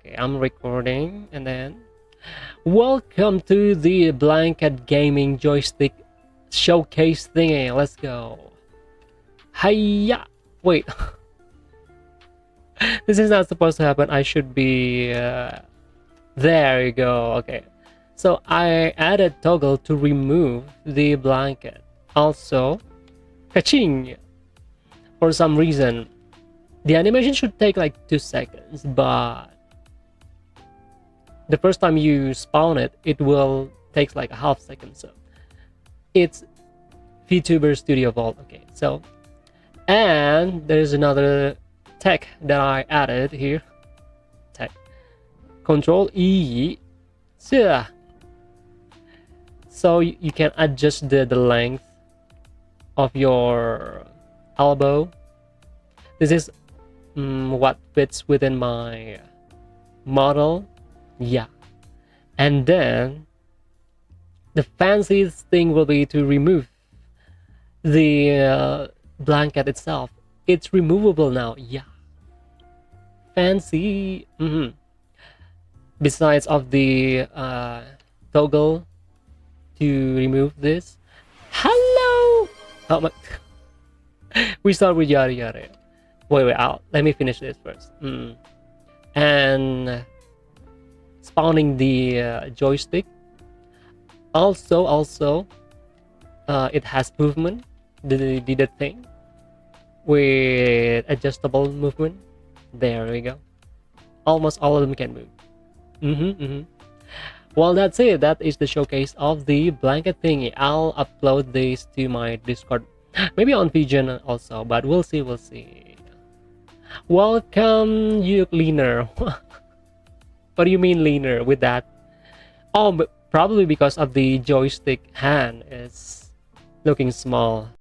Okay, I'm recording, and then welcome to the blanket gaming joystick showcase thingy. Let's go. Hiya! Wait, this is not supposed to happen. I should be. There you go. Okay. So I added toggle to remove the blanket. Also, kaching! For some reason, the animation should take like 2 seconds, but the first time you spawn it, it will takes like a half second. So it's VTuber Studio Vault. Okay, so and there's another tech that I added here. Tech Control E. So you can adjust the length of your elbow. This is what fits within my model. Yeah, and then the fanciest thing will be to remove the blanket itself. It's removable now. Yeah, fancy. Besides of the toggle to remove this. Hello. Oh my. We start with yada yada. Wait, out. Let me finish this first. And spawning the joystick. Also, it has movement. The thing with adjustable movement. There we go. Almost all of them can move. Well, that's it. That is the showcase of the blanket thingy. I'll upload this to my Discord, maybe on Pigeon also, but we'll see. We'll see. Welcome, you leaner. What do you mean leaner with that? Oh, but probably because of the joystick hand is looking small.